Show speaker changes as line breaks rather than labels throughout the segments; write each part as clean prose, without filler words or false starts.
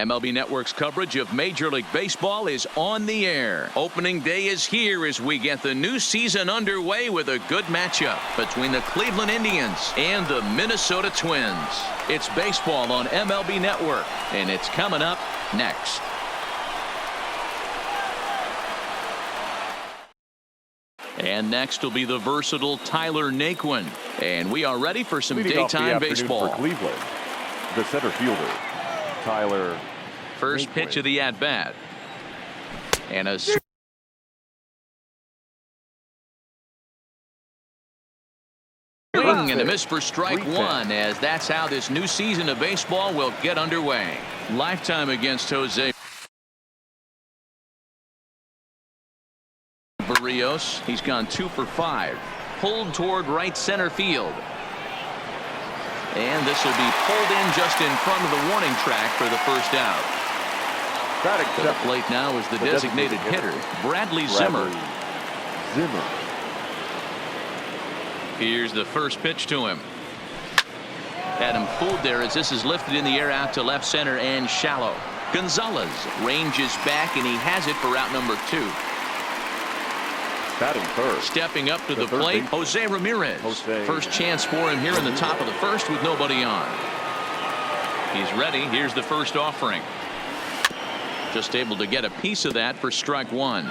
MLB Network's coverage of Major League Baseball is on the air. Opening day is here as we get the new season underway with a good matchup between the Cleveland Indians and the Minnesota Twins. It's baseball on MLB Network, and it's coming up next. And next will be the versatile Tyler Naquin. And we are ready for some daytime baseball.
For Cleveland, the center fielder, Tyler.
First
Naquin.
pitch of the at-bat. And a swing and a miss for strike one, as that's how this new season of baseball will get underway. Lifetime against Jose Barrios. He's gone 2 for 5. Pulled toward right center field. And this will be pulled in just in front of the warning track for the first out. To the plate now is the designated hitter, Bradley Zimmer. Here's the first pitch to him. Had him fooled there as this is lifted in the air out to left center and shallow. Gonzalez ranges back, and he has it for out number 2.
Batting third.
Stepping up to the plate, Jose Ramirez. First chance for him here in the top of the first with nobody on. He's ready. Here's the first offering. Just able to get a piece of that for strike one.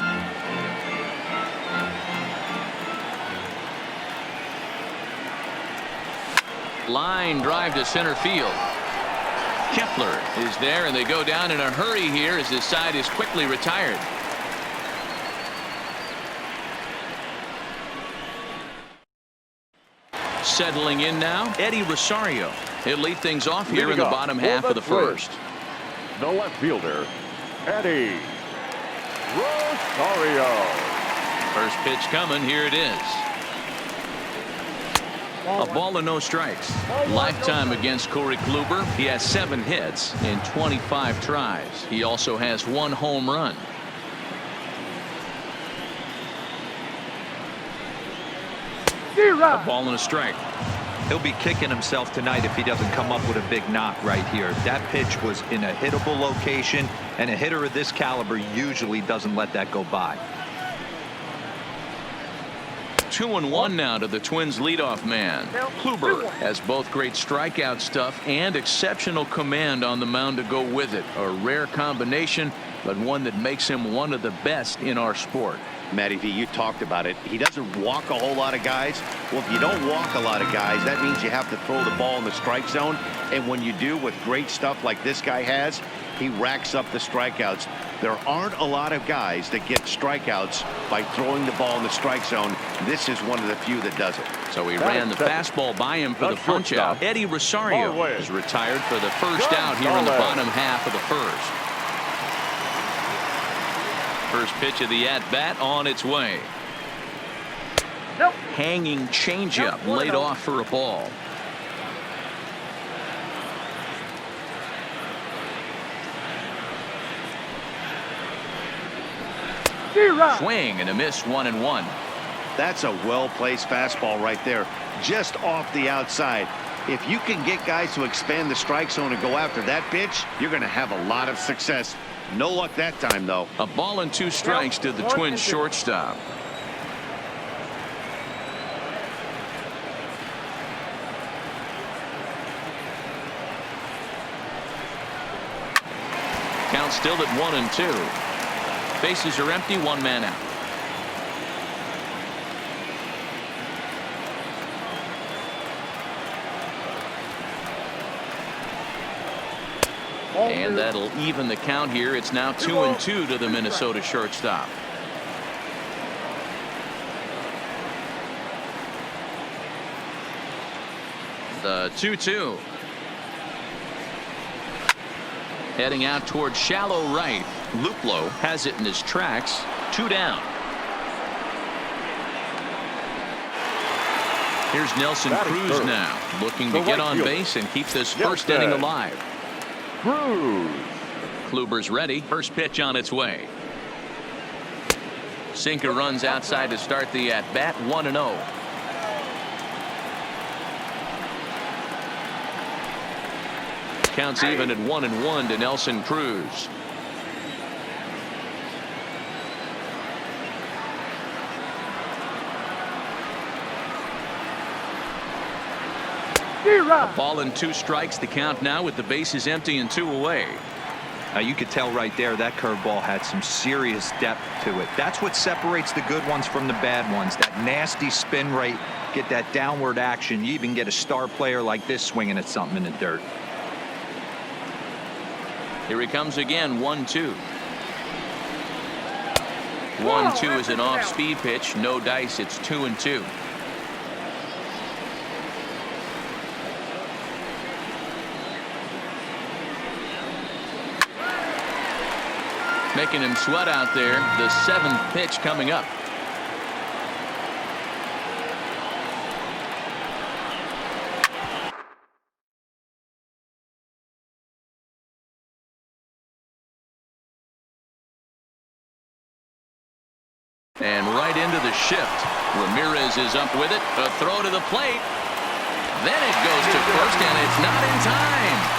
Line drive to center field. Kepler is there, and they go down in a hurry here as his side is quickly retired. Settling in now, Eddie Rosario. He'll lead things off here in the bottom half of the first.
The left fielder, Eddie Rosario.
First pitch coming. Here it is. A ball and no strikes. Lifetime against Corey Kluber. He has 7 hits in 25 tries. He also has 1 home run. A ball and a strike.
He'll be kicking himself tonight if he doesn't come up with a big knock right here. That pitch was in a hittable location, and a hitter of this caliber usually doesn't let that go by.
2-1 now to the Twins leadoff man. Kluber has both great strikeout stuff and exceptional command on the mound to go with it. A rare combination, but one that makes him one of the best in our sport.
Matty V, you talked about it. He doesn't walk a whole lot of guys. Well, if you don't walk a lot of guys, that means you have to throw the ball in the strike zone. And when you do, with great stuff like this guy has, he racks up the strikeouts. There aren't a lot of guys that get strikeouts by throwing the ball in the strike zone. This is one of the few that does it.
So he ran the fastball by him for the punch out. Eddie Rosario is retired for the first out here in the bottom half of the first. First pitch of the at-bat on its way. Hanging changeup laid off for a ball. Swing and a miss, 1-1.
That's a well-placed fastball right there, just off the outside. If you can get guys to expand the strike zone and go after that pitch, you're going to have a lot of success. No luck that time, though.
A ball and 2 strikes to the Twins shortstop. Count still at 1-2. Bases are empty, 1 man out. And that'll even the count here. It's now 2-2 to the Minnesota shortstop. The 2-2. Heading out towards shallow right. Luplow has it in his tracks. 2 down. Here's Nelson Cruz now, looking to get on base and keep this first inning alive. Kluber's ready. First pitch on its way. Sinker runs outside to start the at-bat. 1-0. Counts even at 1-1 to Nelson Cruz. A ball and 2 strikes. The count now with the bases empty and 2 away.
Now you could tell right there that curveball had some serious depth to it. That's what separates the good ones from the bad ones. That nasty spin rate, get that downward action. You even get a star player like this swinging at something in the dirt.
Here he comes again, 1-2. 1-2 is an off-speed pitch. No dice. It's 2-2. Making him sweat out there. The 7th pitch coming up. And right into the shift. Ramirez is up with it. A throw to the plate. Then it goes to first, and it's not in time.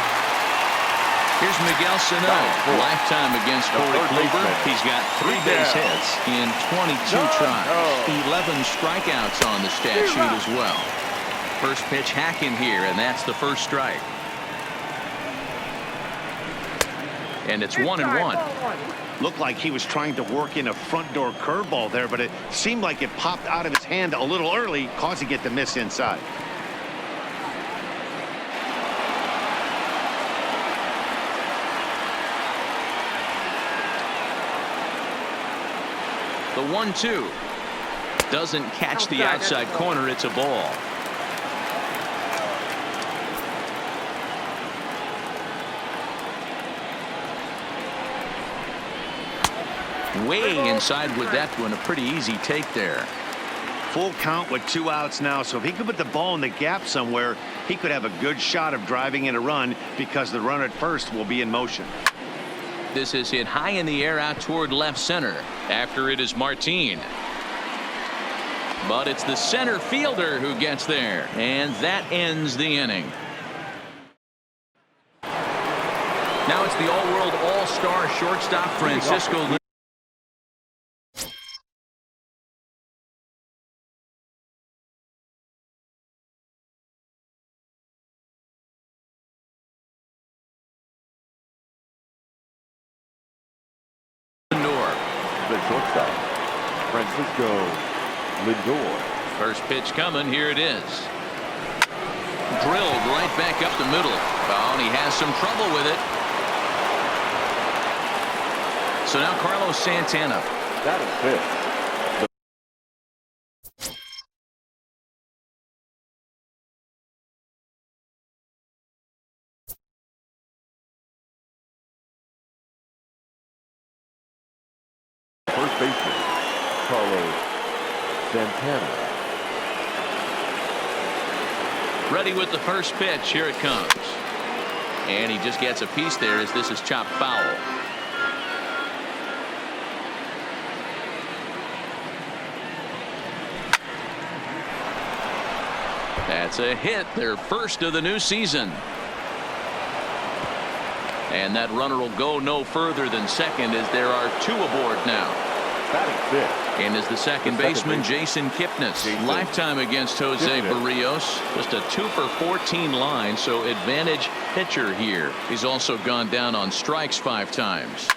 Here's Miguel Sano, lifetime against Corey Kluber. He's got 3 base hits in 22 tries. 11 strikeouts on the stat sheet as well. First pitch hacking here, and that's the first strike. And it's 1-1.
Looked like he was trying to work in a front door curveball there, but it seemed like it popped out of his hand a little early, causing it to miss inside.
The 1-2 doesn't catch the outside corner. It's a ball. Way inside with that one. A pretty easy take there.
Full count with 2 outs now, so if he could put the ball in the gap somewhere, he could have a good shot of driving in a run because the runner at first will be in motion.
This is hit high in the air out toward left center. After it is Martin. But it's the center fielder who gets there, and that ends the inning. Now it's the all-world all-star shortstop Francisco.
The shortstop, Francisco Lindor.
First pitch coming. Here it is. Drilled right back up the middle. Oh, and he has some trouble with it. So now Carlos Santana.
That is fifth. First baseman, Carlos Santana.
Ready with the first pitch. Here it comes. And he just gets a piece there as this is chopped foul. That's a hit. Their first of the new season. And that runner will go no further than second as there are 2 aboard now.
Batting fifth.
And is the second baseman Jason Kipnis. Lifetime against Jose Barrios. Just a 2 for 14 line, so advantage pitcher here. He's also gone down on strikes 5 times.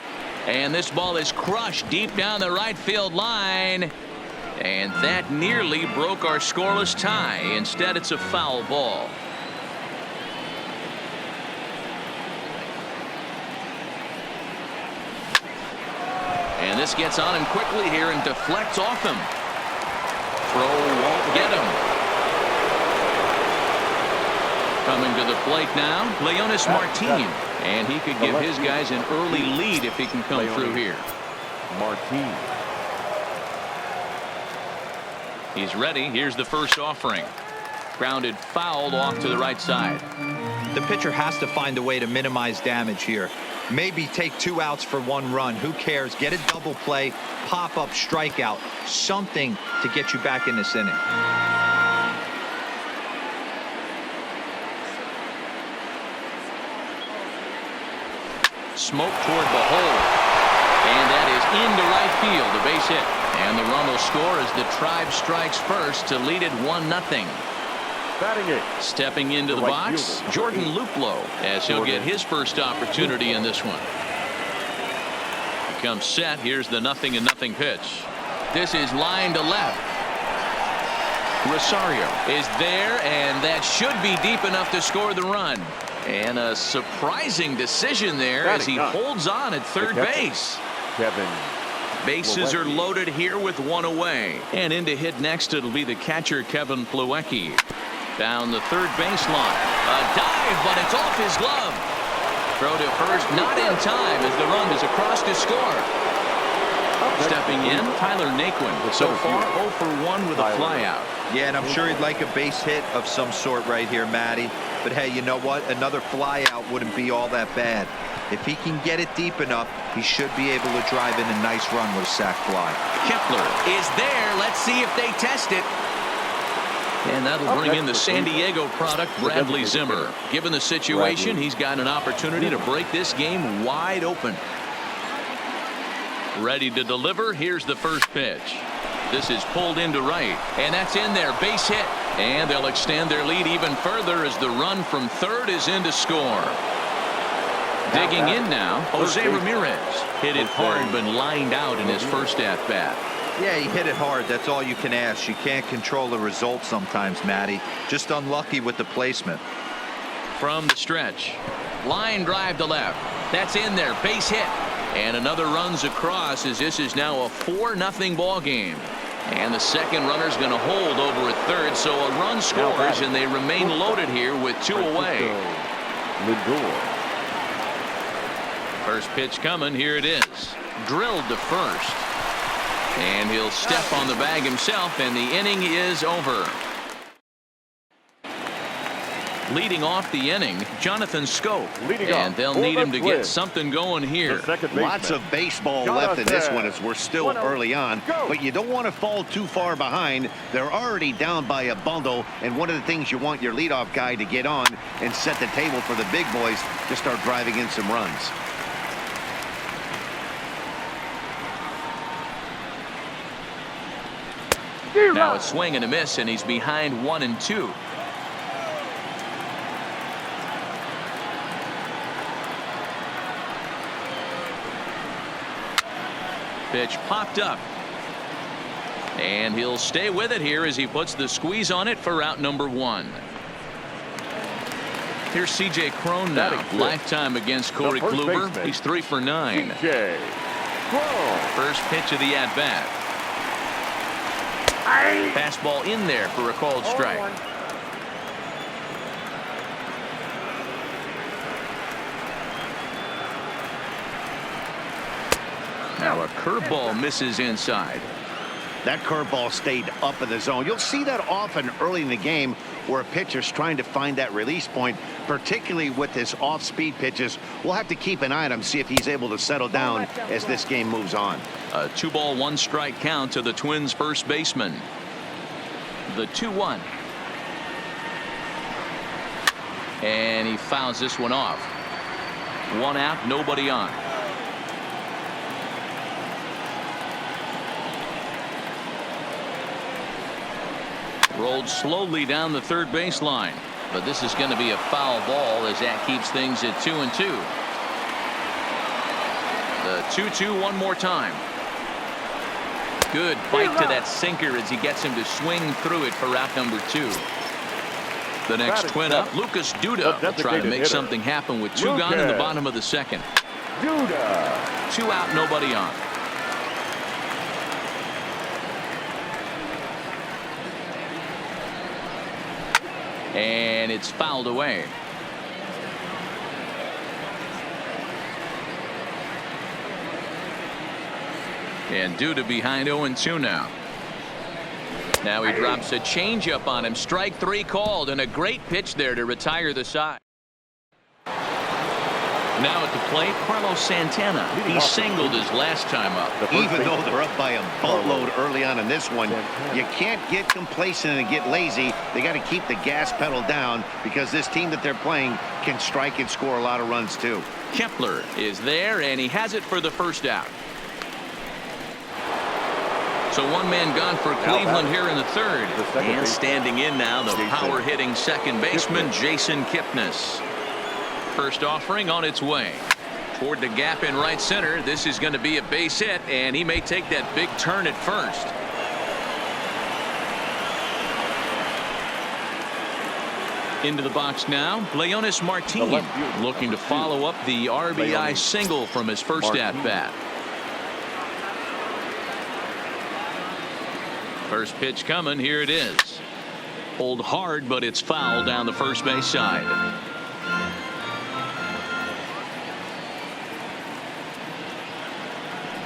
And this ball is crushed deep down the right field line. And that nearly broke our scoreless tie. Instead, it's a foul ball. And this gets on him quickly here and deflects off him. Throw won't get him. Coming to the plate now, Leonis Martin. And he could give his guys an early lead if he can come through here.
Martin.
He's ready. Here's the first offering. Grounded foul off to the right side.
The pitcher has to find a way to minimize damage here. Maybe take 2 outs for 1 run. Who cares? Get a double play, pop up, strikeout, something to get you back in this inning.
smoke toward the hole. And that is into right field, a base hit. And the run will score as the Tribe strikes first to lead it 1-0.
Batting it.
Stepping into the
right
box,
fielder.
Jordan Luplow, as he'll get his first opportunity in this one. Comes set. Here's the 0-0 pitch. This is line to left. Rosario is there, and that should be deep enough to score the run. And a surprising decision there as he holds on at third base.
Kevin.
Bases are loaded here with one away. And in to hit next, it'll be the catcher, Kevin Plawecki. Down the third baseline. A dive, but it's off his glove. Throw to first, not in time as the run is across to score. Stepping in, Tyler Naquin. So far, 0 for 1 with a flyout.
Yeah, and I'm sure he'd like a base hit of some sort right here, Matty. But hey, you know what? Another flyout wouldn't be all that bad. If he can get it deep enough, he should be able to drive in a nice run with a sac fly.
Kepler is there. Let's see if they test it. And that'll bring in the San Diego product, Bradley Zimmer. Given the situation, he's got an opportunity to break this game wide open. Ready to deliver. Here's the first pitch. This is pulled into right, and that's in there. Base hit. And they'll extend their lead even further as the run from third is in to score. Digging in now, Jose Ramirez. Hit it hard, but lined out in his first at-bat.
Yeah, he hit it hard. That's all you can ask. You can't control the result sometimes, Matty. Just unlucky with the placement.
From the stretch. Line drive to left. That's in there. Base hit. And another runs across as this is now a 4-0 ball game. And the second runner's going to hold over at third, so a run scores and they remain loaded here with 2 away. First pitch coming. Here it is. Drilled to first. And he'll step on the bag himself, and the inning is over. Leading off the inning, Jonathan Scope. And they'll need him to get something going here.
Lots of baseball left in this one as we're still early on. But you don't want to fall too far behind. They're already down by a bundle. And one of the things you want your leadoff guy to get on and set the table for the big boys to start driving in some runs.
Now a swing and a miss, and he's behind 1-2. Pitch popped up. And he'll stay with it here as he puts the squeeze on it for out number 1. Here's C.J. Cron now. Lifetime against Corey Kluber. He's 3 for 9. First pitch of the at-bat. Fastball in there for a called strike. Now a curveball misses inside.
That curveball stayed up in the zone. You'll see that often early in the game where a pitcher's trying to find that release point, particularly with his off-speed pitches. We'll have to keep an eye on him, see if he's able to settle down as this game moves on.
A 2-ball 1-strike count to the Twins first baseman. The 2-1. And he fouls this one off. 1 out, nobody on. Rolled slowly down the third baseline, but this is going to be a foul ball as that keeps things at 2-2. The 2-2 one more time. Good bite to that sinker as he gets him to swing through it for out number 2. The next Twin up, Lucas Duda, will try to make something happen with 2 gone in the bottom of the second. 2 out, nobody on. And it's fouled away. And Duda behind 0-2 now. Now he drops a changeup on him. Strike 3 called, and a great pitch there to retire the side. Now at the plate, Carlos Santana. He singled his last time up.
Even though they're up by a boatload early on in this one, you can't get complacent and get lazy. They got to keep the gas pedal down because this team that they're playing can strike and score a lot of runs too.
Kepler is there, and he has it for the first out. So one man gone for Cleveland here in the third. And standing in now, the power-hitting second baseman, Jason Kipnis. First offering on its way. Toward the gap in right center. This is going to be a base hit, and he may take that big turn at first. Into the box now, Leonis Martin, looking to follow up the RBI single from his first at-bat. First pitch coming. Here it is. Pulled hard, but it's foul down the first base side.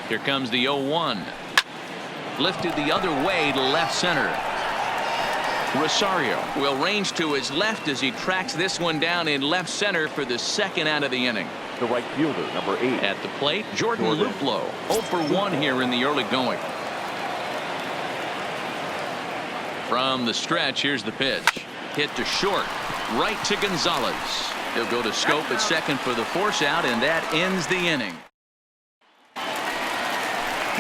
Here comes the 0-1. Lifted the other way to left center. Rosario will range to his left as he tracks this one down in left center for the second out of the inning.
The right fielder, number 8.
At the plate, Jordan Luplow. 0 for 1 here in the early going. From the stretch, here's the pitch. Hit to short. Right to Gonzalez. He'll go to Scope at second for the force out, and that ends the inning.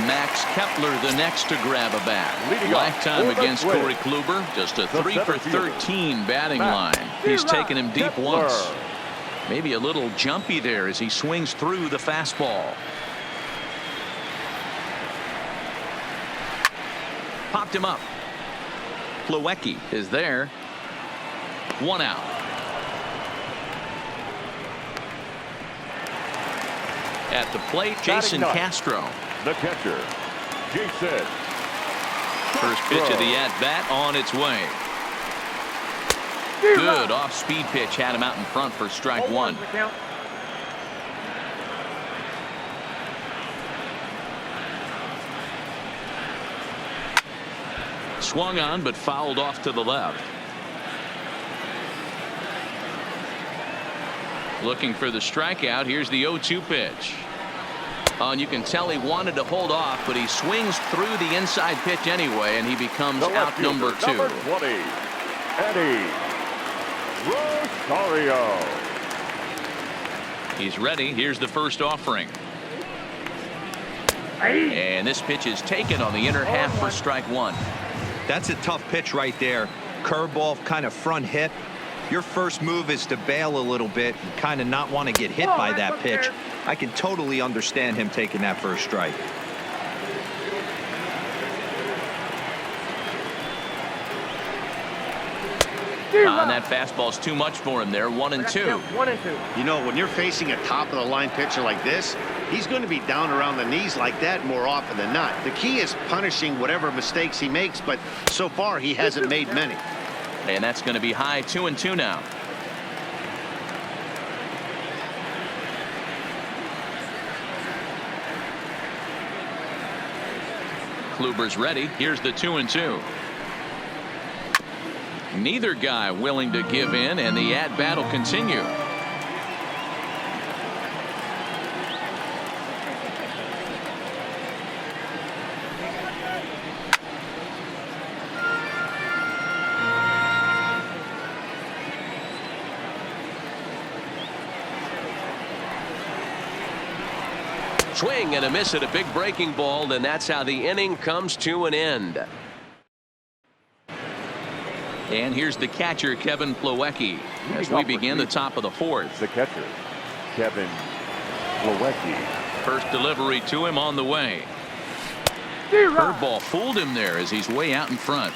Max Kepler the next to grab a bat. Lifetime against Corey Kluber. Just a 3 for 13 batting line. He's taken him deep once. Maybe a little jumpy there as he swings through the fastball. Popped him up. Plawecki is there. 1 out. At the plate, Jason Castro.
The catcher, Jason.
First pitch of the at-bat on its way. Good off-speed pitch. Had him out in front for strike 1. Swung on, but fouled off to the left. Looking for the strikeout. Here's the 0-2 pitch. Oh, and you can tell he wanted to hold off, but he swings through the inside pitch anyway, and he becomes out number 2.
Number 20, Eddie Rosario.
He's ready. Here's the first offering. And this pitch is taken on the inner half for strike 1.
That's a tough pitch right there. Curveball, kind of front hit. Your first move is to bail a little bit and kind of not want to get hit by that pitch. I can totally understand him taking that first strike.
And that fastball's too much for him there. 1-2.
You know, when you're facing a top-of-the-line pitcher like this, he's going to be down around the knees like that more often than not. The key is punishing whatever mistakes he makes, but so far he hasn't made many.
And that's going to be high. 2-2 now. Kluber's ready. Here's the 2-2. Neither guy willing to give in, and the at-bat will continue.
Swing and a miss at a big breaking ball, and that's how the inning comes to an end.
And here's the catcher, Kevin Plawecki, as we begin the top of the 4th.
The catcher, Kevin Plawecki.
First delivery to him on the way. Curveball fooled him there as he's way out in front.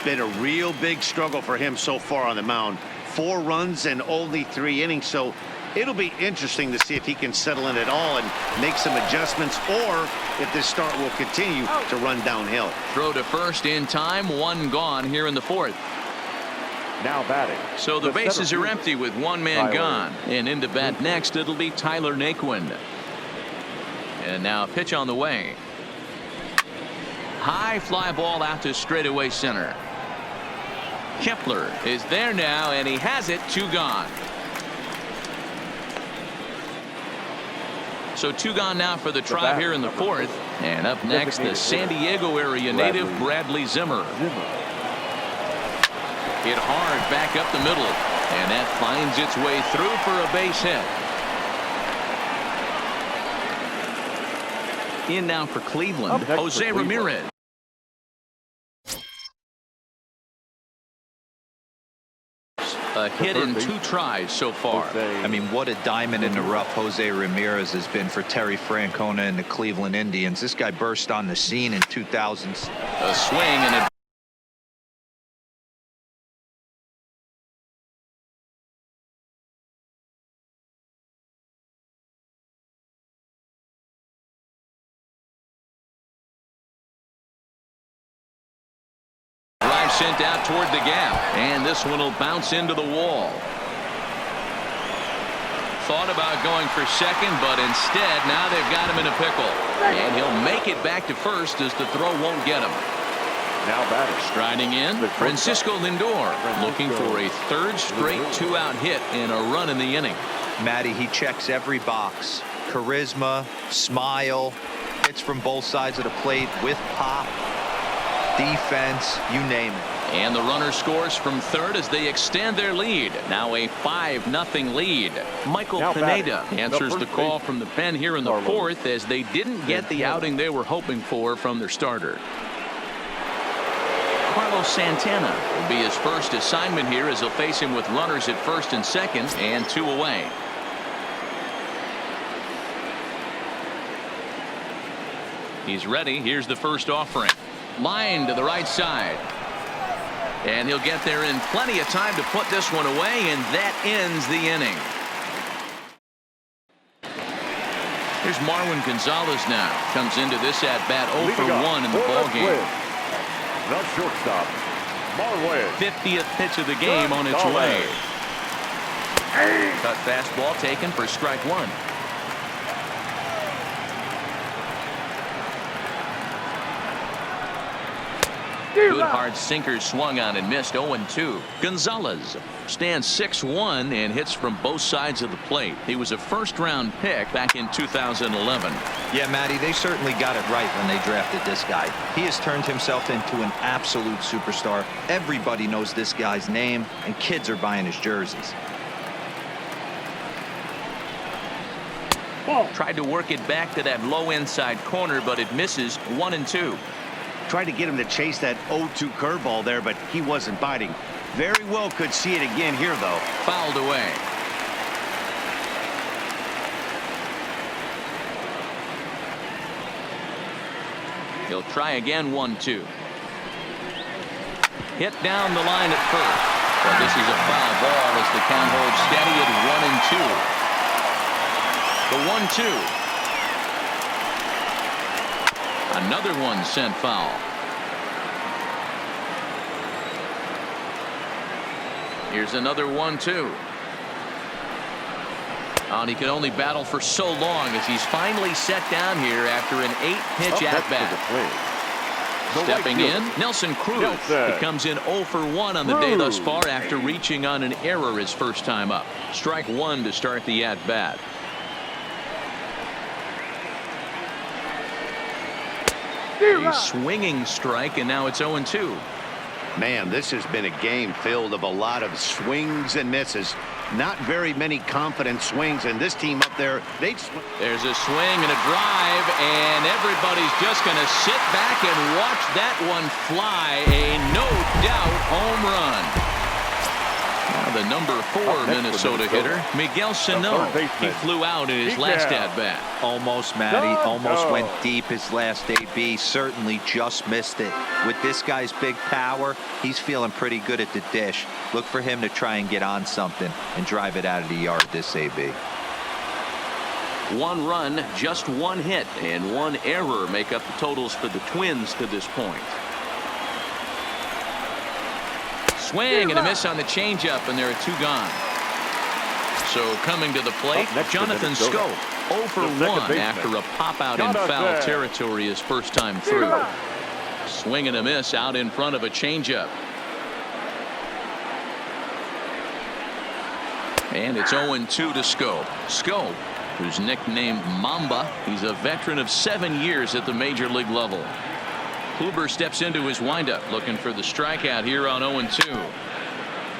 Been a real big struggle for him so far on the mound. 4 runs and only 3 innings, so it'll be interesting to see if he can settle in at all and make some adjustments, or if this start will continue to run downhill.
Throw to first in time. 1 gone here in the 4th.
Now batting.
So the bases are empty with 1 man gone. And into bat next, it'll be Tyler Naquin. And now a pitch on the way. High fly ball out to straightaway center. Kepler is there now, and he has it. 2 gone. So 2 gone now for the Tribe here in the 4th. And up next, the San Diego area native Bradley Zimmer. Hit hard back up the middle. And that finds its way through for a base hit. In now for Cleveland, Jose Ramirez. A hit in 2 tries so far.
I mean, what a diamond in the rough Jose Ramirez has been for Terry Francona and the Cleveland Indians. This guy burst on the scene in 2000s.
A swing and a sent out toward the gap, and this one will bounce into the wall. Thought about going for second, but instead now they've got him in a pickle, and he'll make it back to first as the throw won't get him.
Now batter.
Striding in, Francisco Lindor, looking for a 3rd straight 2-out hit and a run in the inning.
Matty, he checks every box. Charisma, smile, hits from both sides of the plate with pop. Defense, you name it.
And the runner scores from 3rd as they extend their lead. Now a 5-0 lead. Michael Pineda answers the call from the pen here in the 4th as they didn't get the outing they were hoping for from their starter. Carlos Santana will be his first assignment here as he'll face him with runners at 1st and 2nd and 2 away. He's ready. Here's the first offering. Line to the right side. And he'll get there in plenty of time to put this one away, and that ends the inning. Here's Marwin Gonzalez now. Comes into this at-bat 0 for 1 in the ballgame.
The shortstop, Marwin.
50th pitch of the game on its way. Cut fastball taken for strike 1. Good hard sinker swung on and missed. 0-2. Gonzalez stands 6'1" and hits from both sides of the plate. He was a 1st-round pick back in 2011.
Yeah, Matty, they certainly got it right when they drafted this guy. He has turned himself into an absolute superstar. Everybody knows this guy's name, and kids are buying his jerseys.
Tried to work it back to that low inside corner, but it misses. 1-2.
Tried to get him to chase that 0-2 curveball there, but he wasn't biting. Very well could see it again here, though.
Fouled away. He'll try again. 1-2. Hit down the line at 1st. But this is a foul ball as the count holds steady at 1-2. The 1-2. Another one sent foul. Here's another 1-2. And he can only battle for so long as he's finally set down here after an 8-pitch at-bat. Stepping in, Nelson Cruz. He comes in 0 for 1 on the day thus far after reaching on an error his first time up. Strike 1 to start the at-bat. A swinging strike, and now it's 0-2.
Man, this has been a game filled of a lot of swings and misses. Not very many confident swings, and this team up there,
there's a swing and a drive, and everybody's just going to sit back and watch that one fly. A no-doubt home run. Now the number 4 Minnesota hitter, Miguel Sano. He flew out in his last at-bat.
Almost, Matty. Almost went deep his last AB. Certainly just missed it. With this guy's big power, he's feeling pretty good at the dish. Look for him to try and get on something and drive it out of the yard this AB.
1 run, just 1 hit, and 1 error make up the totals for the Twins to this point. Swing and a miss on the changeup, and there are 2 gone. So coming to the plate, Jonathan Scope, 0 for 1 after a pop-out in foul territory his first time through. Swing and a miss out in front of a changeup. And it's 0-2 to Scope. Scope who's nicknamed Mamba. He's a veteran of 7 years at the major league level. Kluber steps into his windup looking for the strikeout here on 0-2.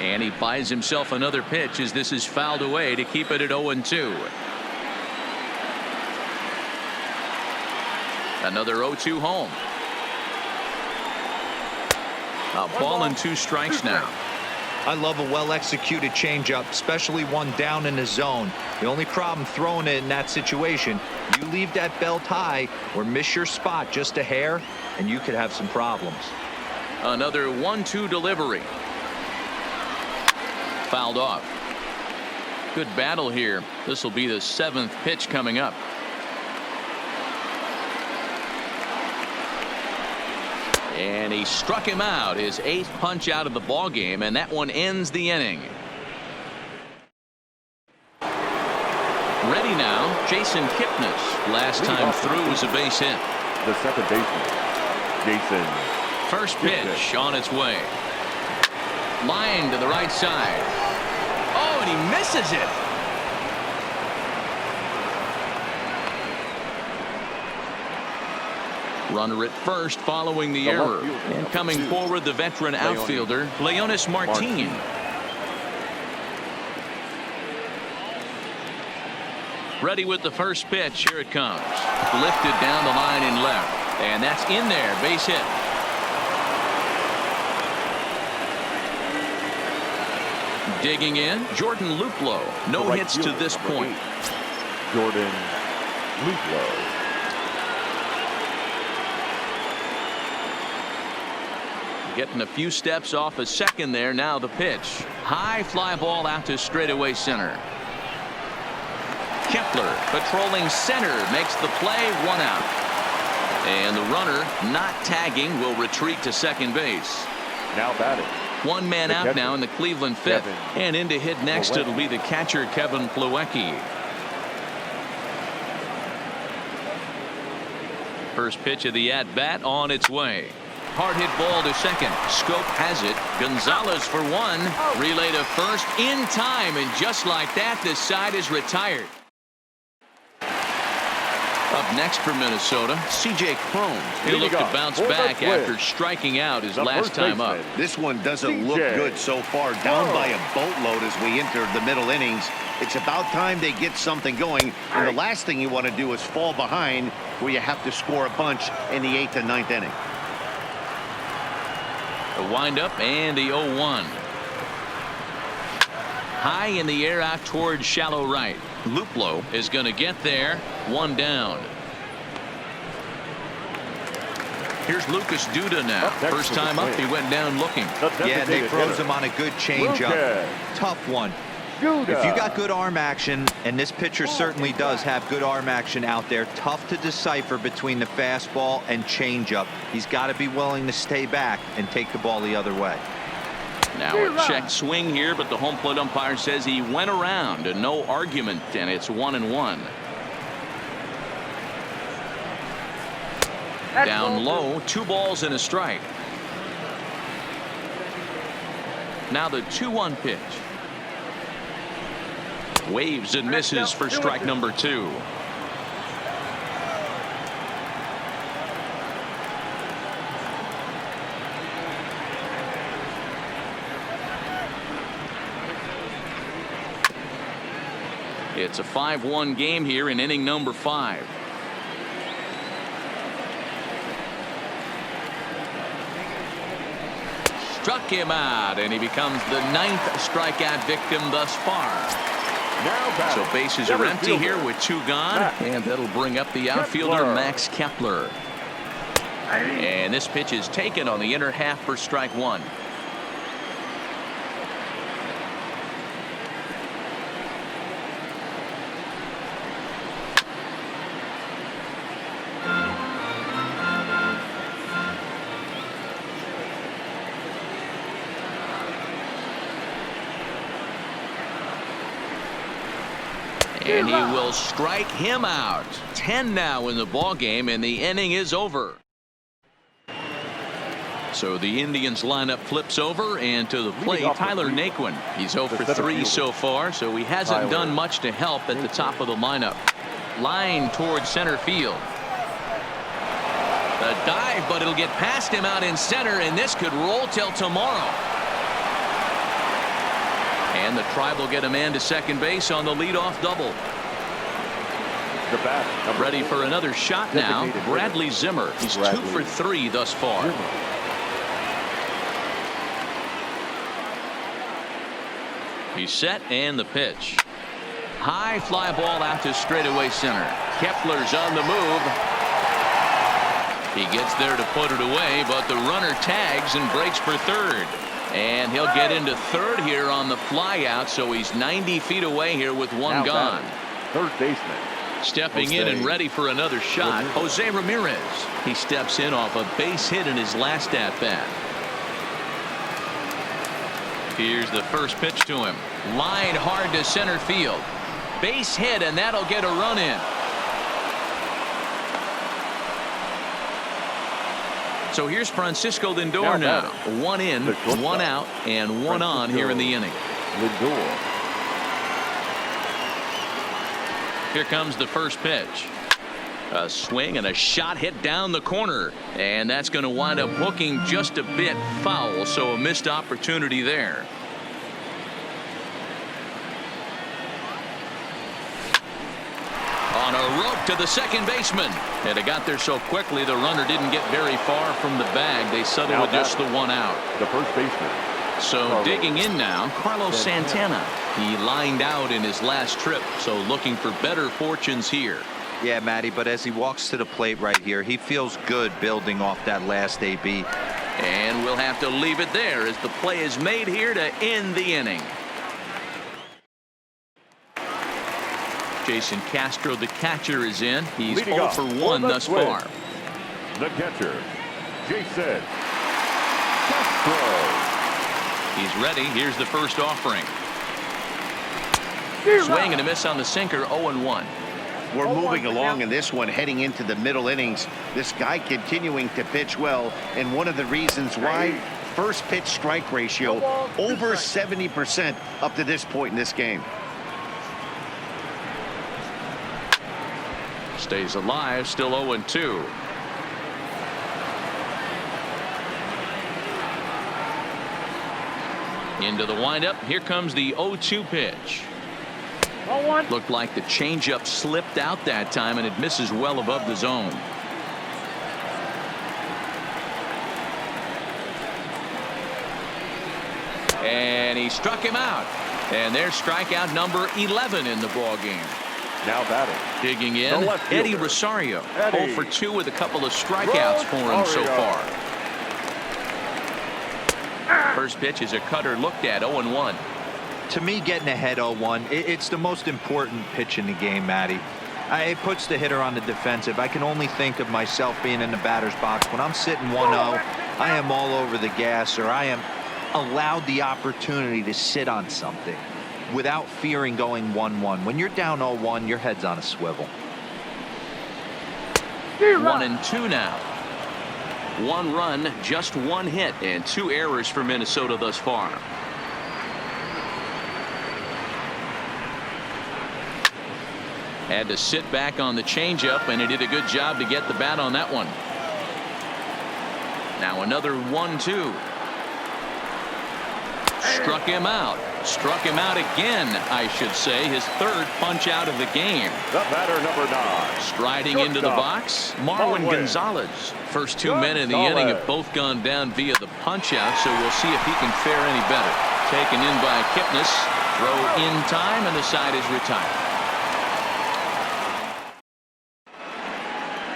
And he buys himself another pitch as this is fouled away to keep it at 0-2. Another 0-2 home. A ball and 2 strikes now.
I love a well-executed changeup, especially one down in the zone. The only problem throwing it in that situation, you leave that belt high or miss your spot just a hair, and you could have some problems.
Another 1-2 delivery. Fouled off. Good battle here. This will be the 7th pitch coming up. And he struck him out, his 8th punch out of the ball game, and that one ends the inning. Ready now, Jason Kipnis. Last time through was a base hit.
The second baseman, Jason.
First pitch on its way. Line to the right side. Oh, and he misses it. Runner at first following the error. And coming forward, the veteran outfielder, Leonis Martin. Ready with the first pitch. Here it comes. Lifted down the line in left. And that's in there. Base hit. Digging in, Jordan Luplow. No hits to this point.
Jordan Luplow.
Getting a few steps off a second there. Now the pitch. High fly ball out to straightaway center. Kepler patrolling center makes the play. 1 out. And the runner not tagging will retreat to second base.
Now batting.
1 man out now in the Cleveland 5th. And in to hit next it'll be the catcher Kevin Plawecki. First pitch of the at bat on its way. Hard hit ball to second. Scope has it. Gonzalez for 1. Relay to first in time, and just like that the side is retired. Up next for Minnesota, C.J. Cron. He'll look to bounce back after striking out his last time up.
This one doesn't look good so far. Down by a boatload as we enter the middle innings. It's about time they get something going. And the last thing you want to do is fall behind where you have to score a bunch in the 8th and 9th inning.
The windup and the 0-1. High in the air out towards shallow right. Luplow is going to get there. 1 down. Here's Lucas Duda now. First time up, he went down looking.
Yeah, Nick throws him on a good changeup. Tough one. If you got good arm action, and this pitcher certainly does have good arm action out there, tough to decipher between the fastball and changeup. He's got to be willing to stay back and take the ball the other way.
Now a check swing here, but the home plate umpire says he went around and no argument, and it's 1-1. Down low, 2 balls and a strike. Now the 2-1 pitch. Waves and misses for strike number 2. It's a 5-1 game here in inning number 5. Struck him out, and he becomes the 9th strikeout victim thus far. So bases are empty here with 2 gone, and that'll bring up the outfielder Max Kepler. And this pitch is taken on the inner half for strike 1. And he will strike him out. 10 now in the ball game, and the inning is over. So the Indians lineup flips over, and to the plate, Tyler Naquin. He's 0 for 3 so far, so he hasn't done much to help at the top of the lineup. Line towards center field. A dive, but it'll get past him out in center, and this could roll till tomorrow. And the Tribe will get a man to second base on the leadoff double.
The bat,
ready for another shot now. Bradley Zimmer. He's 2 for 3 thus far. He's set, and the pitch. High fly ball out to straightaway center. Kepler's on the move. He gets there to put it away, but the runner tags and breaks for third. And he'll get into third here on the fly out, so he's 90 feet away here with one gone.
Third baseman.
Stepping in and ready for another shot, Jose Ramirez. He steps in off a base hit in his last at-bat. Here's the first pitch to him. Line hard to center field. Base hit, and that'll get a run in. So here's Francisco Lindor now. 1 in, 1 out, and 1 on here in the inning.
Lindor.
Here comes the first pitch. A swing and a shot hit down the corner, and that's going to wind up hooking just a bit foul, so a missed opportunity there. On a rope to the second baseman, and it got there so quickly the runner didn't get very far from the bag. They settled with just the 1 out.
The first baseman.
So digging in now, Carlos Santana. He lined out in his last trip, so looking for better fortunes here.
Yeah, Matty, but as he walks to the plate right here, he feels good building off that last AB.
And we'll have to leave it there as the play is made here to end the inning. Jason Castro, the catcher, is in. He's
Leading
0
off
for 1 thus far.
The catcher, Jason Castro.
He's ready. Here's the first offering. Swing and a miss on the sinker. 0-1.
We're moving along in this one, heading into the middle innings. This guy continuing to pitch well, and one of the reasons why, first pitch strike ratio over 70% up to this point in this game.
Stays alive, still 0-2. Into the windup. Here comes the 0-2 pitch. Looked like the changeup slipped out that time, and it misses well above the zone. And he struck him out. And there's strikeout number 11 in the ball game.
Now batting.
Digging in, Eddie Rosario. 0 for 2 with a couple of strikeouts for him so far. First pitch is a cutter looked at. 0-1.
To me, getting ahead 0-1, it's the most important pitch in the game, Matty. It puts the hitter on the defensive. I can only think of myself being in the batter's box. When I'm sitting 1-0, I am all over the gas, or I am allowed the opportunity to sit on something without fearing going 1-1. When you're down 0-1, your head's on a swivel.
1-2 now. 1 run, just 1 hit, and 2 errors for Minnesota thus far. Had to sit back on the changeup, and he did a good job to get the bat on that one. Now another 1-2. Struck him out. Struck him out again, I should say. His third punch out of the game.
The batter, number 9.
Striding into the box, Marwin Gonzalez. First 2 men in the inning have both gone down via the punch out, so we'll see if he can fare any better. Taken in by Kipnis. Throw in time, and the side is retired.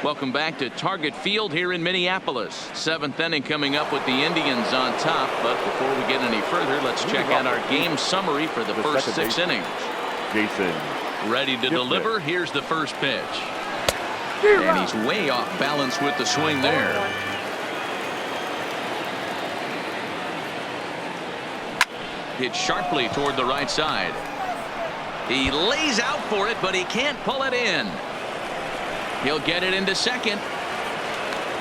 Welcome back to Target Field here in Minneapolis. 7th inning coming up with the Indians on top. But before we get any further, let's check out our game summary for the first 6 innings.
Jason.
Ready to deliver. Here's the first pitch. And he's way off balance with the swing there. Hit sharply toward the right side. He lays out for it, but he can't pull it in. He'll get it into second.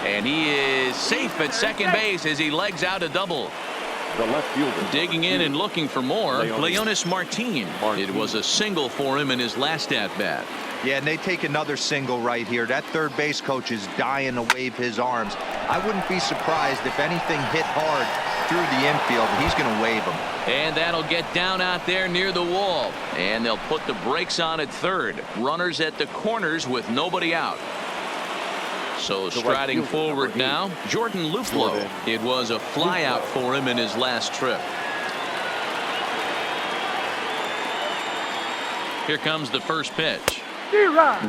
And he is safe at second base as he legs out a double.
The left fielder.
Digging in and looking for more, Leonis Martin. It was a single for him in his last at-bat.
Yeah, and they take another single right here. That third base coach is dying to wave his arms. I wouldn't be surprised if anything hit hard through the infield. He's going to wave them.
And that'll get down out there near the wall. And they'll put the brakes on at third. Runners at the corners with nobody out. So striding forward now, Jordan Luplow. It was a flyout for him in his last trip. Here comes the first pitch.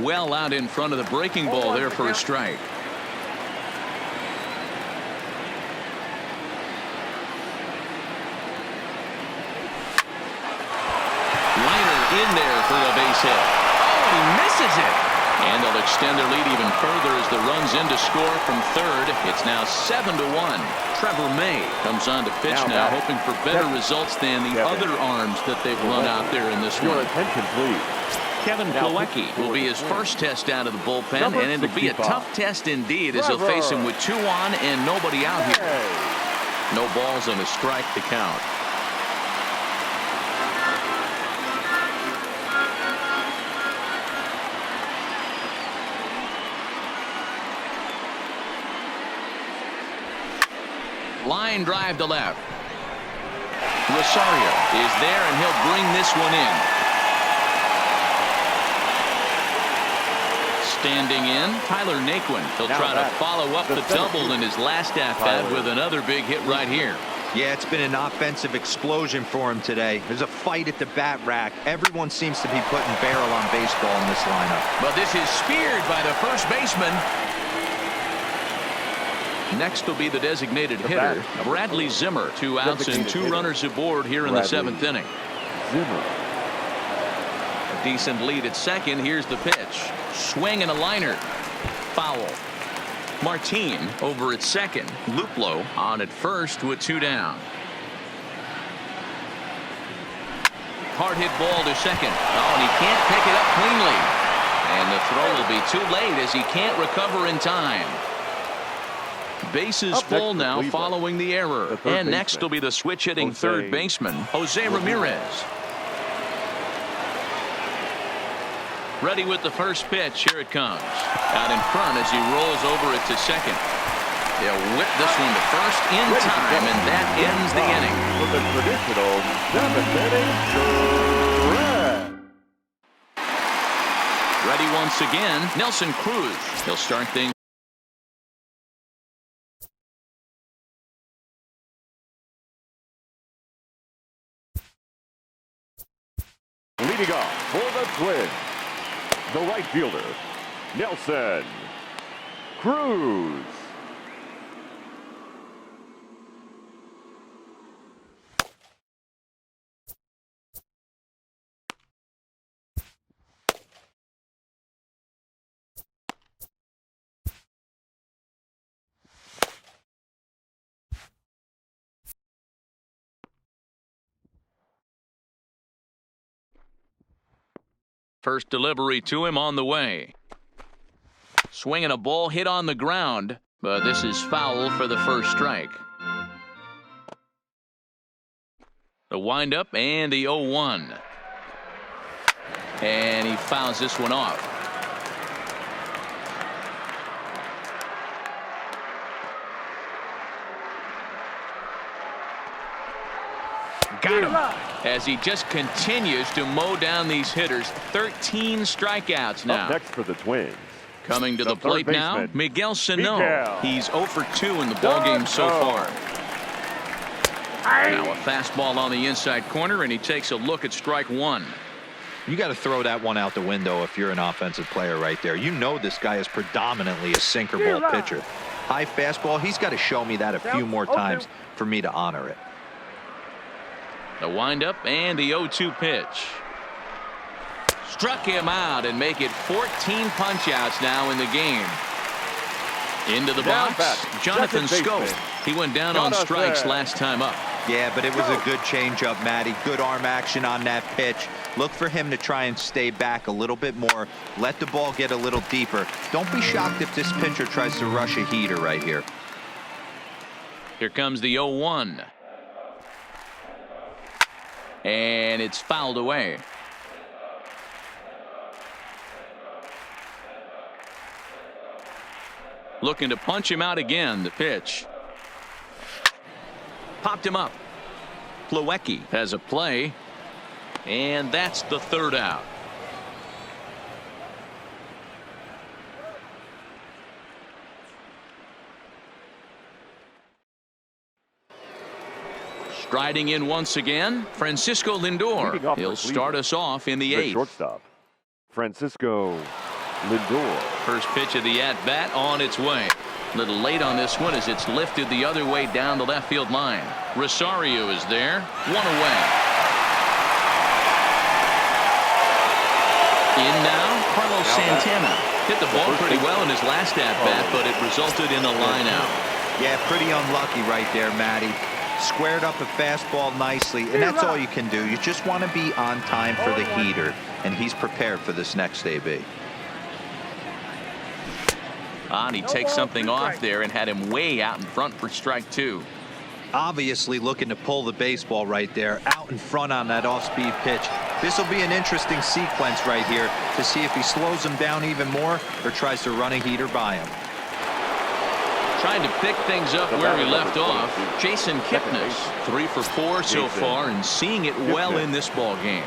Well out in front of the breaking ball there for a strike. Liner in there for a base hit. Oh, he misses it. And they'll extend their lead even further as the runs in to score from third. It's now 7-1. Trevor May comes on to pitch now, hoping for better results than the other arms that they've run out there in this one.
Your attention, please.
Kevin Plawecki will be his first test out of the bullpen, and it'll be a tough test indeed as they'll face him with 2 on and nobody out here. No balls and a strike to count. Line drive to left. Rosario is there, and he'll bring this one in. Standing in, Tyler Naquin. He'll try to follow up the double in his last at-bat with another big hit right here.
Yeah, it's been an offensive explosion for him today. There's a fight at the bat rack. Everyone seems to be putting barrel on baseball in this lineup.
But this is speared by the first baseman. Next will be the designated hitter, Bradley Zimmer. 2 outs and 2 runners aboard here in the 7th inning.
Zimmer.
A decent lead at second. Here's the pitch. Swing and a liner. Foul. Martin over at second. Luplow on at first with 2 down. Hard hit ball to second. Oh, and he can't pick it up cleanly. And the throw will be too late as he can't recover in time. Bases full now following the error. And next will be the switch hitting third baseman, Jose Ramirez. Ready with the first pitch. Here it comes. Out in front as he rolls over it to second. They'll whip this one to first in time, and that ends the inning.
With the traditional 7th inning stretch.
Ready once again, Nelson Cruz. He'll start things.
Leading off for the Twins, the right fielder, Nelson Cruz.
First delivery to him on the way. Swinging a ball hit on the ground, but this is foul for the first strike. The windup and the 0-1. And he fouls this one off. Got him. As he just continues to mow down these hitters. 13 strikeouts now.
Up next for the Twins.
Coming to the plate now, Miguel Sano. He's 0 for 2 in the ballgame so far. Now a fastball on the inside corner, and he takes a look at strike 1.
You got to throw that one out the window if you're an offensive player right there. You know this guy is predominantly a sinker ball pitcher. High fastball, he's got to show me that a few more times for me to honor it.
The windup and the 0-2 pitch. Struck him out and make it 14 punch-outs now in the game. Into the box, Jonathan Scope. He went down on strikes last time up.
Yeah, but it was a good changeup, Matty. Good arm action on that pitch. Look for him to try and stay back a little bit more. Let the ball get a little deeper. Don't be shocked if this pitcher tries to rush a heater right here.
Here comes the 0-1. And it's fouled away. Looking to punch him out again. The pitch. Popped him up. Plawecki has a play. And that's the third out. Striding in once again, Francisco Lindor. He'll start us off in the 8th.
Shortstop, Francisco Lindor.
First pitch of the at-bat on its way. A little late on this one as it's lifted the other way down the left field line. Rosario is there. One away. In now, Carlos Santana. Hit the ball pretty well in his last at-bat, but it resulted in a line out.
Yeah, pretty unlucky right there, Matty. Squared up a fastball nicely, and that's all you can do. You just want to be on time for the heater, and he's prepared for this next AB.
And he takes something off there and had him way out in front for strike 2.
Obviously looking to pull the baseball right there out in front on that off-speed pitch. This will be an interesting sequence right here to see if he slows him down even more or tries to run a heater by him.
Trying to pick things up where we left off. Jason Kipnis, 3 for 4 so far and seeing it well in this ball game.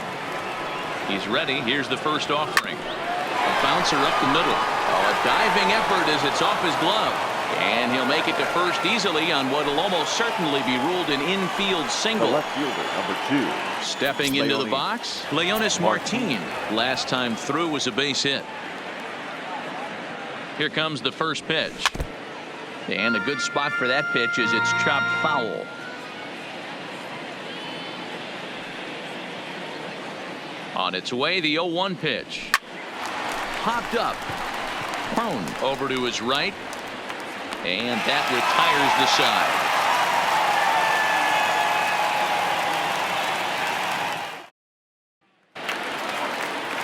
He's ready. Here's the first offering. A bouncer up the middle. Oh, a diving effort as it's off his glove. And he'll make it to first easily on what will almost certainly be ruled an infield single.
The left fielder, number 2.
Stepping into the box, Leonis Martin. Last time through was a base hit. Here comes the first pitch. And a good spot for that pitch is it's chopped foul. On its way, the 0-1 pitch. Popped up. Prone over to his right. And that retires the side.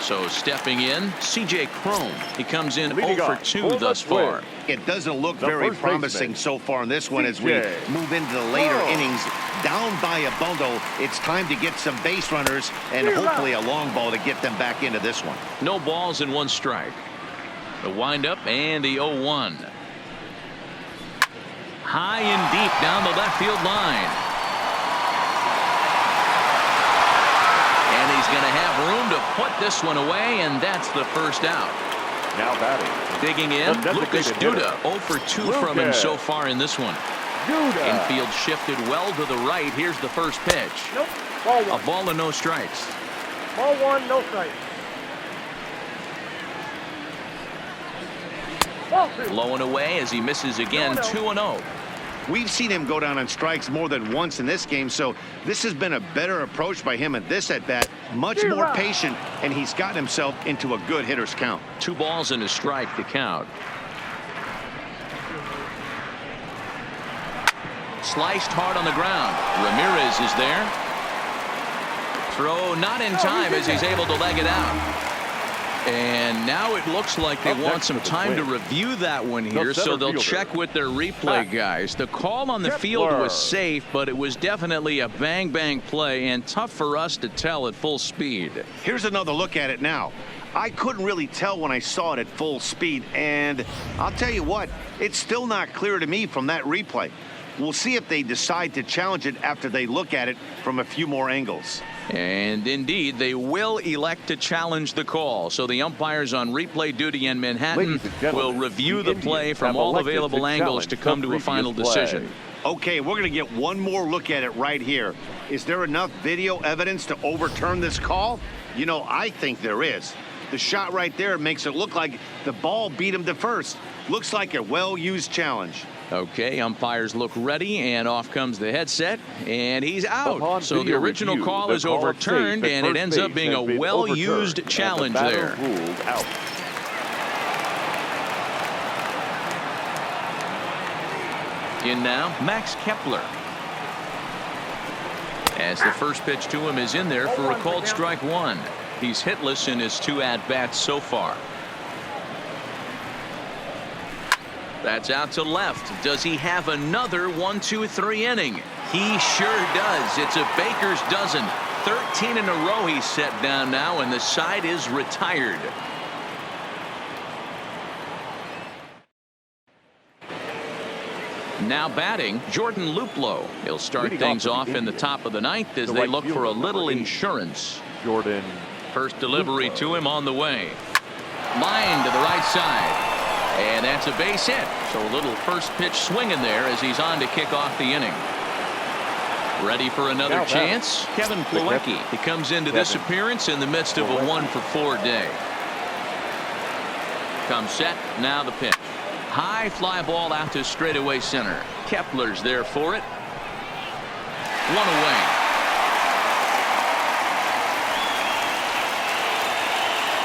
So stepping in, C.J. Cron. He comes in 0 for 2 thus far.
It doesn't look very promising so far in this one as we move into the later innings. Down by a bundle, it's time to get some base runners and hopefully a long ball to get them back into this one.
No balls and 1 strike. The windup and the 0-1. High and deep down the left field line. And he's going to have room to put this one away, and that's the first out.
Now batting.
Digging in, Lucas Duda. 0 for 2 from him so far in this one. Infield shifted well to the right. Here's the first pitch.
Nope. Ball 1.
A ball and no strikes.
Ball 1, no strikes. Ball 2.
Low and away as he misses again. 2-0.
We've seen him go down on strikes more than once in this game, so this has been a better approach by him at this at-bat. Much more patient, and he's gotten himself into a good hitter's count.
2 balls and a strike to count. Sliced hard on the ground. Ramirez is there. Throw not in time as he's able to leg it out. And now it looks like they want some time to review that one here, so they'll check with their replay guys. The call on the field was safe, but it was definitely a bang-bang play and tough for us to tell at full speed.
Here's another look at it now. I couldn't really tell when I saw it at full speed, and I'll tell you what, it's still not clear to me from that replay. We'll see if they decide to challenge it after they look at it from a few more angles.
And indeed, they will elect to challenge the call. So the umpires on replay duty in Manhattan will review the play from all available angles to come to a final decision.
Okay, we're going to get one more look at it right here. Is there enough video evidence to overturn this call? You know, I think there is. The shot right there makes it look like the ball beat him to first. Looks like a well-used challenge.
Okay, umpires look ready, and off comes the headset, and he's out. So the original call is overturned, and it ends up being a well-used challenge there. In now, Max Kepler. as the first pitch to him is in there for a called strike one. He's hitless in his 2 at-bats so far. That's out to left. Does he have another 1-2-3 inning? He sure does. It's a baker's dozen. 13 in a row he's set down now, and the side is retired. Now batting, Jordan Luplow. He'll start things off in the top of the ninth as they look for a little insurance.
Jordan.
First delivery to him on the way. Line to the right side. And that's a base hit. So a little first pitch swing in there as he's on to kick off the inning. Ready for another chance? Kevin Plawecki. He comes into this appearance in the midst of a 1-for-4 day. Comes set. Now the pitch. High fly ball out to straightaway center. Kepler's there for it. One away.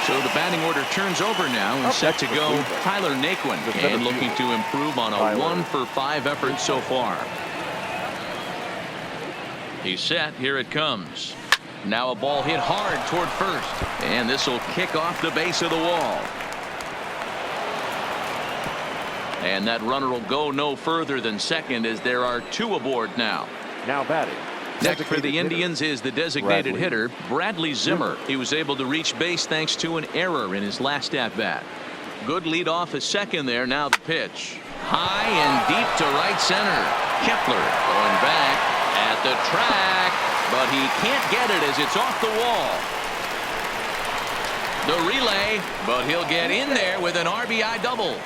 So the batting order turns over now and set to go Tyler Naquin, and looking to improve on a 1-for-5 effort so far. He's set. Here it comes. Now a ball hit hard toward first, and this will kick off the base of the wall. And that runner will go no further than second as there are 2 aboard now.
Now batting.
Next for the Indians is the designated hitter, Bradley Zimmer. He was able to reach base thanks to an error in his last at-bat. Good lead off at second there. Now the pitch. High and deep to right center. Kepler going back at the track, but he can't get it as it's off the wall. The relay, but he'll get in there with an RBI double.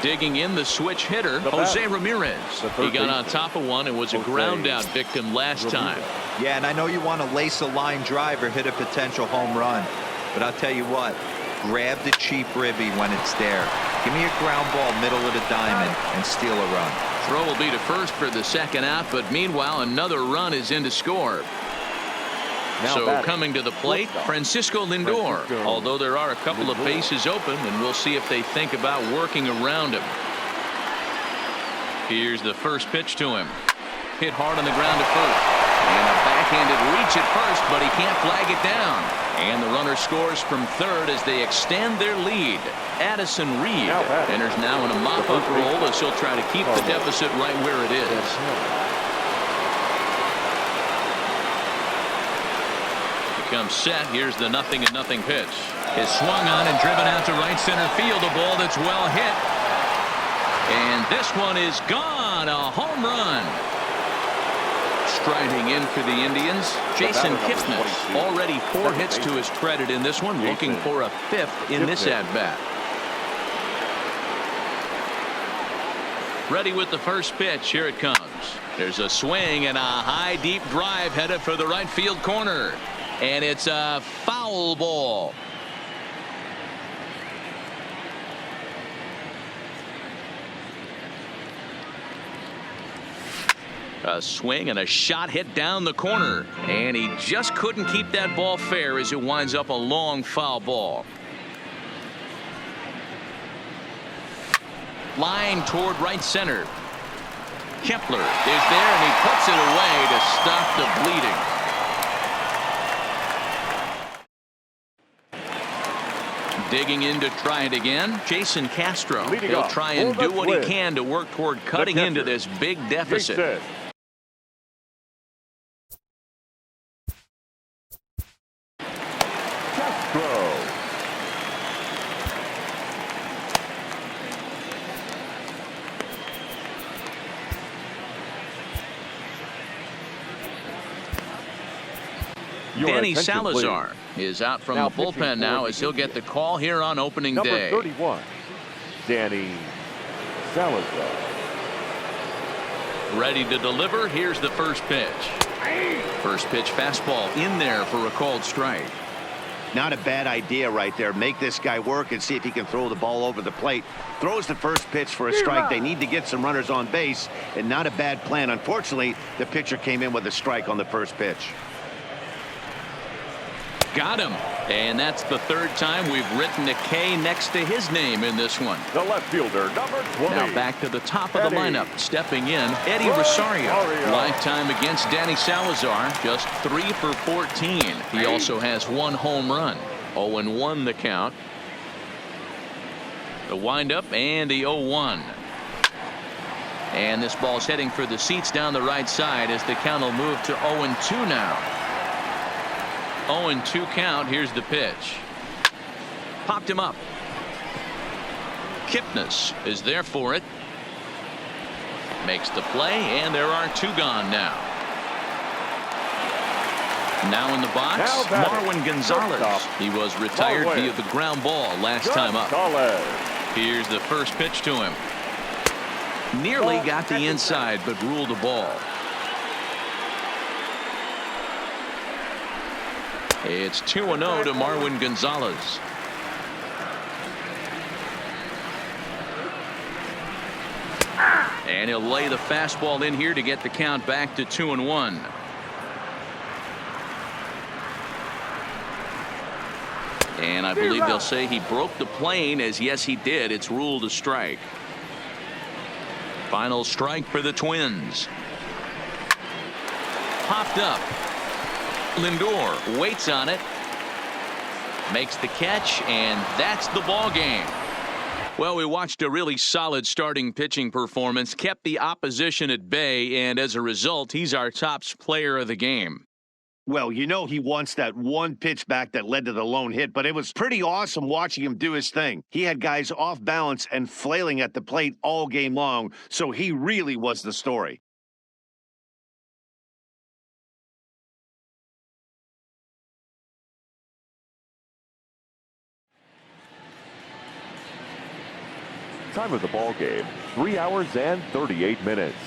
Digging in the switch hitter, Jose Ramirez. He got on top of one and was a ground out victim last time.
Yeah, and I know you want to lace a line drive or hit a potential home run, but I'll tell you what, grab the cheap ribby when it's there. Give me a ground ball middle of the diamond and steal a run.
Throw will be to first for the second out, but meanwhile another run is in to score. So coming to the plate, Francisco Lindor. Although there are a couple of bases open, and we'll see if they think about working around him. Here's the first pitch to him. Hit hard on the ground to first. And a backhanded reach at first, but he can't flag it down. And the runner scores from third as they extend their lead. Addison Reed enters now in a mop-up role as he'll try to keep the deficit right where it is. Comes set. Here's the 0-0 pitch. Is swung on and driven out to right center field. A ball that's well hit. And this one is gone. A home run. Striding in for the Indians, Jason Kipnis. Already 4 hits to his credit in this one. Looking for a 5th in this at-bat. Ready with the first pitch. Here it comes. There's a swing and a high deep drive headed for the right field corner. And it's a foul ball. A swing and a shot hit down the corner. And he just couldn't keep that ball fair as it winds up a long foul ball. Line toward right center. Kepler is there and he puts it away to stop the bleeding. Digging in to try it again, Jason Castro. He'll try and do what he can to work toward cutting into this big deficit. Danny Salazar is out from the bullpen now as he'll get the call here on opening day.
Number 31, Danny Salazar.
Ready to deliver. Here's the first pitch. First pitch fastball in there for a called strike.
Not a bad idea right there. Make this guy work and see if he can throw the ball over the plate. Throws the first pitch for a strike. They need to get some runners on base, and not a bad plan. Unfortunately, the pitcher came in with a strike on the first pitch.
got him. And that's the third time we've written a K next to his name in this one.
The left fielder, number 20.
Now back to the top of the
Eddie.
lineup. Stepping in, Eddie Rosario. Lifetime against Danny Salazar, just 3 for 14. He also has 1 home run. 0-1 the count. The windup and the 0-1. And this ball's heading for the seats down the right side as the count will move to 0-2 now. 0-2 count. Here's the pitch. Popped him up. Kipnis is there for it. Makes the play, and there are 2 gone now. Now in the box, Marwin Gonzalez. He was retired via the ground ball last time up. Here's the first pitch to him. Nearly got the inside, but ruled a ball. It's 2-0 to Marwin Gonzalez. And he'll lay the fastball in here to get the count back to 2-1. And I believe they'll say he broke the plane, as yes he did. It's ruled a strike. Final strike for the Twins. Popped up. Lindor waits on it. Makes the catch, and that's the ball game. Well, we watched a really solid starting pitching performance, kept the opposition at bay, and as a result, he's our top player of the game.
Well, you know he wants that one pitch back that led to the lone hit, but it was pretty awesome watching him do his thing. He had guys off balance and flailing at the plate all game long, so he really was the story.
Time of the ball game, 3 hours and 38 minutes.